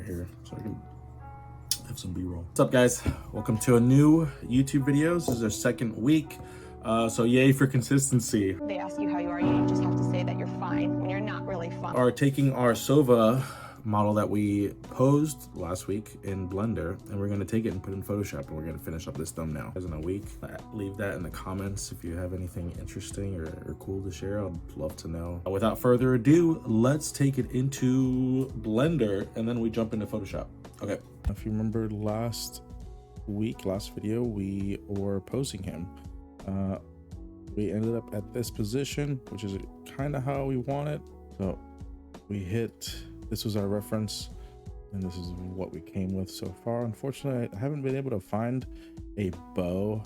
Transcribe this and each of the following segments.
here so I can have some b-roll. What's up, guys? Welcome to a new YouTube videos. This is our second week. So yay for consistency. They ask you how you are, you just have to say that you're fine when you're not really fine. Are taking our Sova model that we posed last week in Blender, and we're gonna take it and put it in Photoshop, and we're gonna finish up this thumbnail in a week. Leave that in the comments if you have anything interesting or cool to share. I'd love to know. Without further ado, let's take it into Blender, and then we jump into Photoshop. Okay. If you remember last video, we were posing him. We ended up at this position, which is kind of how we want it. So we hit, this was our reference, and this is what we came with so far. Unfortunately, I haven't been able to find a bow,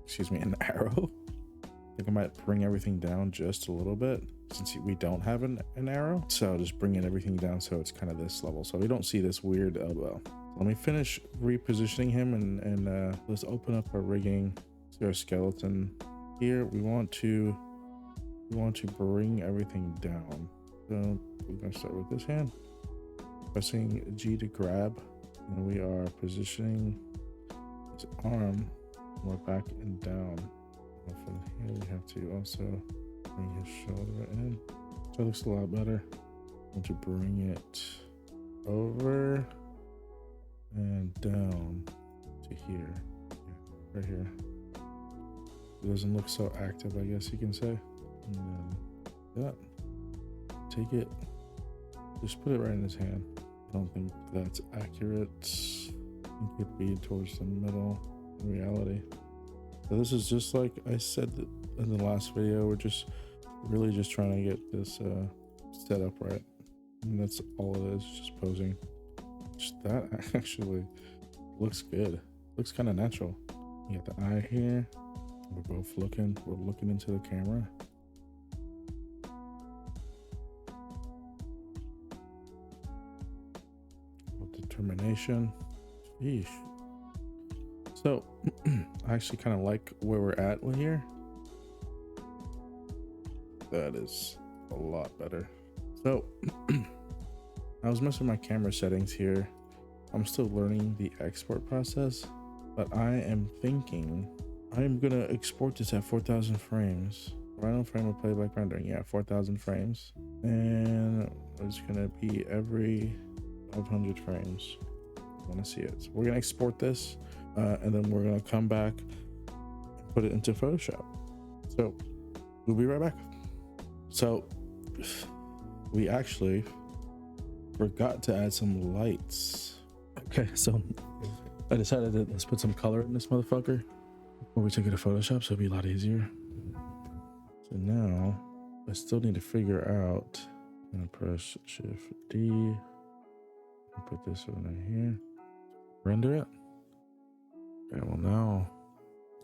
excuse me, an arrow. I think I might bring everything down just a little bit since we don't have an arrow. So just bringing everything down so it's kind of this level, so we don't see this weird elbow. Let me finish repositioning him and let's open up our rigging. See our skeleton here. We want to bring everything down. So we're gonna start with this hand, pressing G to grab, and we are positioning his arm more back and down. From here we have to also bring his shoulder in. So it looks a lot better. I want to bring it over and down to here, right here. It doesn't look so active, I guess you can say. And then that, take it, just put it right in his hand. I don't think that's accurate. I think it'd be towards the middle in reality. So this is just like I said in the last video, we're just really just trying to get this set up right. And that's all it is, just posing. That actually looks good. Looks kind of natural. You got the eye here. We're both looking. We're looking into the camera. Determination. Sheesh. So I actually kind of like where we're at here. That is a lot better. So I was messing with my camera settings here. I'm still learning the export process, but I am thinking I'm gonna export this at 4,000 frames. Random frame of playback rendering, yeah, 4,000 frames. And it's gonna be every 1,200 frames. I wanna see it. So we're gonna export this, and then we're gonna come back and put it into Photoshop. So we'll be right back. So we actually forgot to add some lights. Okay, so I decided that let's put some color in this motherfucker before we took it to Photoshop, so it'll be a lot easier. So now I still need to figure out. I'm gonna press Shift D and put this one right here. Render it. Okay, well now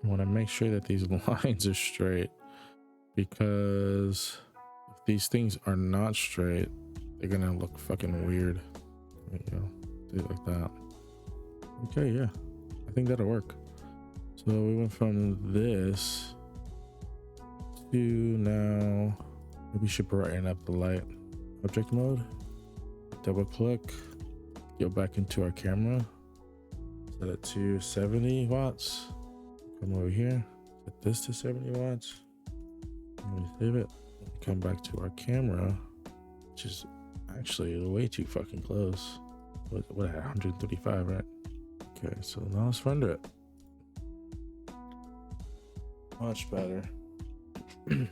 I want to make sure that these lines are straight, because if these things are not straight, they're gonna look fucking weird. There you go. Do it like that. Okay, yeah, I think that'll work. So we went from this to now. Maybe we should brighten up the light. Object mode. Double click. Go back into our camera. Set it to 70 watts. Come over here. Set this to 70 watts. And we save it. Come back to our camera, which is actually way too fucking close. What 135, right? Okay, so now let's render it. Much better. And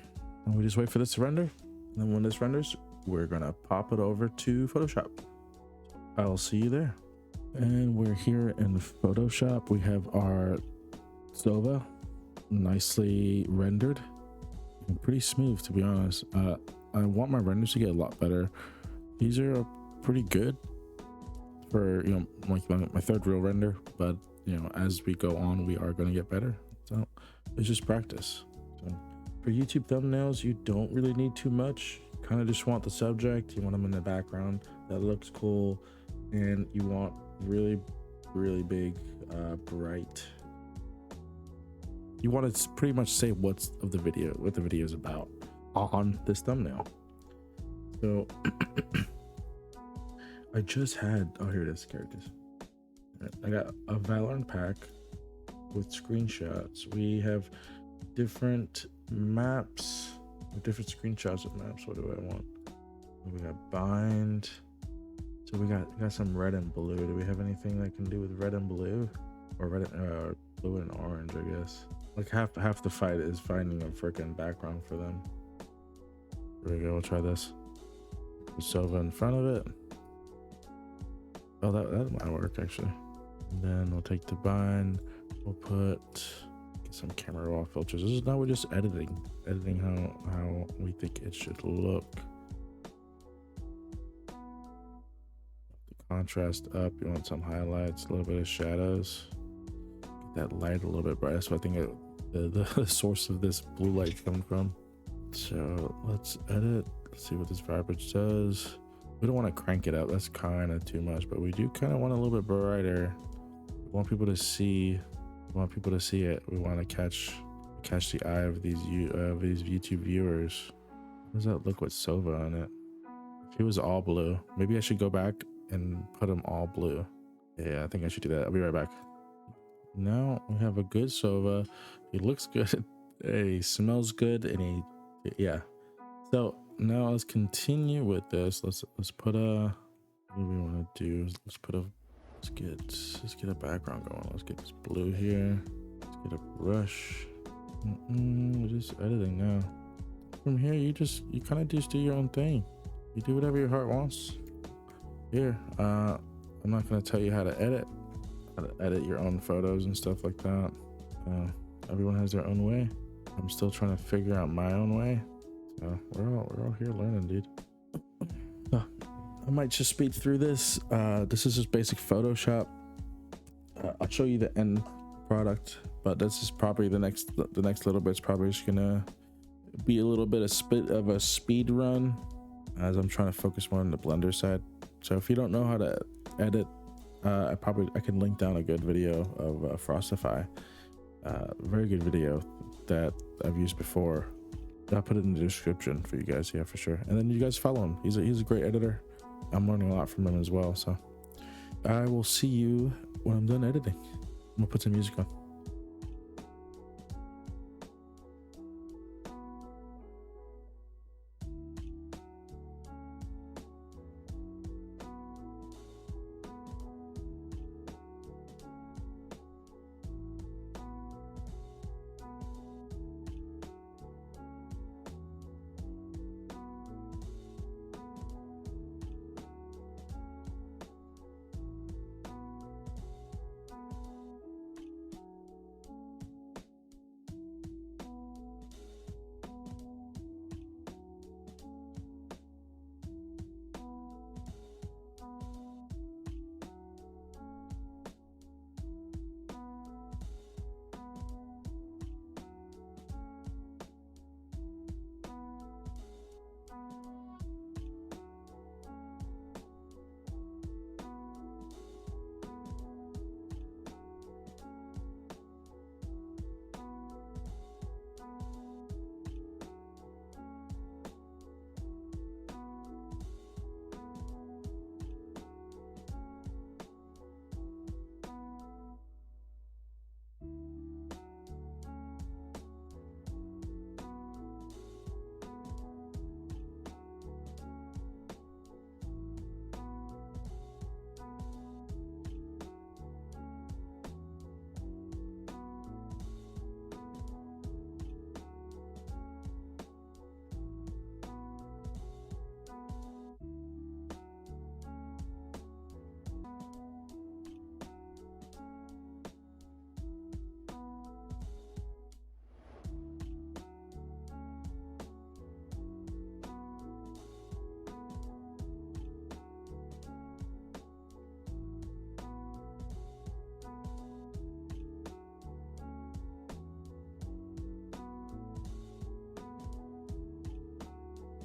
we just wait for this to render, and then when this renders, we're gonna pop it over to Photoshop. I'll see you there. And we're here in Photoshop. We have our Sova nicely rendered and pretty smooth, to be honest. I want my renders to get a lot better. These are pretty good for, you know, like my third real render, but you know, as we go on, we are going to get better. So it's just practice. So for YouTube thumbnails, you don't really need too much. Kind of just want the subject, you want them in the background that looks cool, and you want really big bright. You want to pretty much say what the video is about on this thumbnail. So I just had, oh, here it is, characters. I got a Valorant pack with screenshots. We have different maps, different screenshots of maps. What do I want? We got bind. So we got some red and blue. Do we have anything that can do with red and blue, or red, blue and orange? I guess. Like half the fight is finding a freaking background for them. There we go. We'll try this. Put Sova in front of it. Oh, that might work actually. And then we'll take the bind. We'll get some camera raw filters. This is now we're just editing how we think it should look. The contrast up. You want some highlights, a little bit of shadows. Get that light a little bit brighter. So I think the source of this blue light coming from. So let's edit. Let's see what this vibrance does. We don't want to crank it up. That's kind of too much, but we do kind of want a little bit brighter. We want people to see. We want people to see it. We want to catch the eye of these YouTube viewers. How does that look with Sova on it? If it was all blue, maybe I should go back and put them all blue. Yeah, I think I should do that. I'll be right back. Now we have a good Sova. He looks good. He smells good, and yeah. So now let's continue with this. Let's put a, what do we want to do? Let's get a background going. Let's get this blue here. Let's get a brush. We're just editing now. From here, you kind of just do your own thing. You do whatever your heart wants. Here, I'm not gonna tell you how to edit your own photos and stuff like that. Everyone has their own way. I'm still trying to figure out my own way. So we're all here learning, dude. I might just speed through this. This is just basic Photoshop. I'll show you the end product, but this is probably the next little bit's probably just gonna be a little bit of a speed run, as I'm trying to focus more on the Blender side. So if you don't know how to edit, I can link down a good video of Frostify. Very good video that I've used before. I'll put it in the description for you guys. Yeah, for sure. And then you guys follow him. He's a great editor. I'm learning a lot from him as well. So I will see you when I'm done editing. I'm gonna put some music on.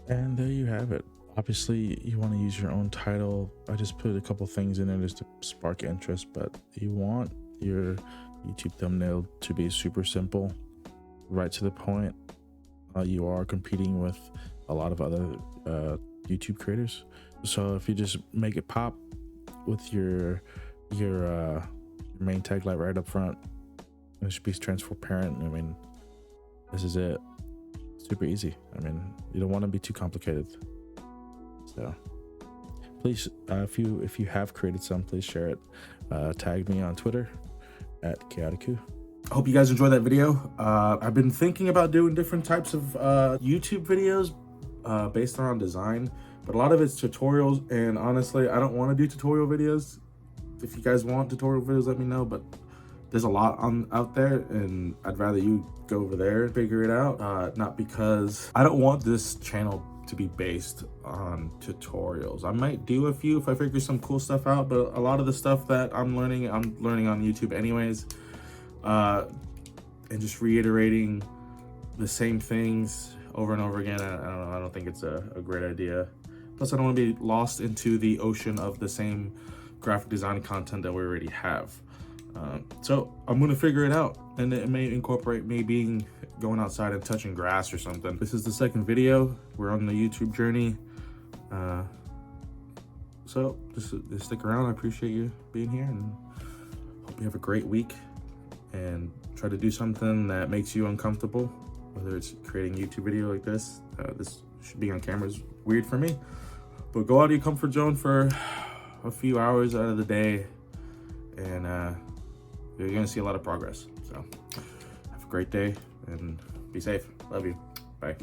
And there you have it. Obviously, you want to use your own title. I just put a couple things in there just to spark interest, but you want your YouTube thumbnail to be super simple, right to the point. You are competing with a lot of other YouTube creators. So if you just make it pop with your main tag light right up front, it should be transparent. I mean, this is it. Super easy. I mean, you don't want to be too complicated. So please, if you have created some, please share it. Tag me on Twitter at kaotikku. I hope you guys enjoyed that video. I've been thinking about doing different types of YouTube videos based around design, but a lot of it's tutorials, and honestly, I don't want to do tutorial videos. If you guys want tutorial videos, let me know, but there's a lot out there, and I'd rather you go over there and figure it out. Not because I don't want this channel to be based on tutorials. I might do a few if I figure some cool stuff out, but a lot of the stuff that I'm learning on YouTube anyways. And just reiterating the same things over and over again, I don't know, I don't think it's a great idea. Plus, I don't want to be lost into the ocean of the same graphic design content that we already have. So I'm gonna figure it out, and it may incorporate me going outside and touching grass or something. This is the second video. We're on the YouTube journey. So just stick around. I appreciate you being here, and hope you have a great week. And try to do something that makes you uncomfortable, whether it's creating a YouTube video like this. This should be on camera is weird for me, but go out of your comfort zone for a few hours out of the day, and you're gonna see a lot of progress. So have a great day and be safe. Love you. Bye.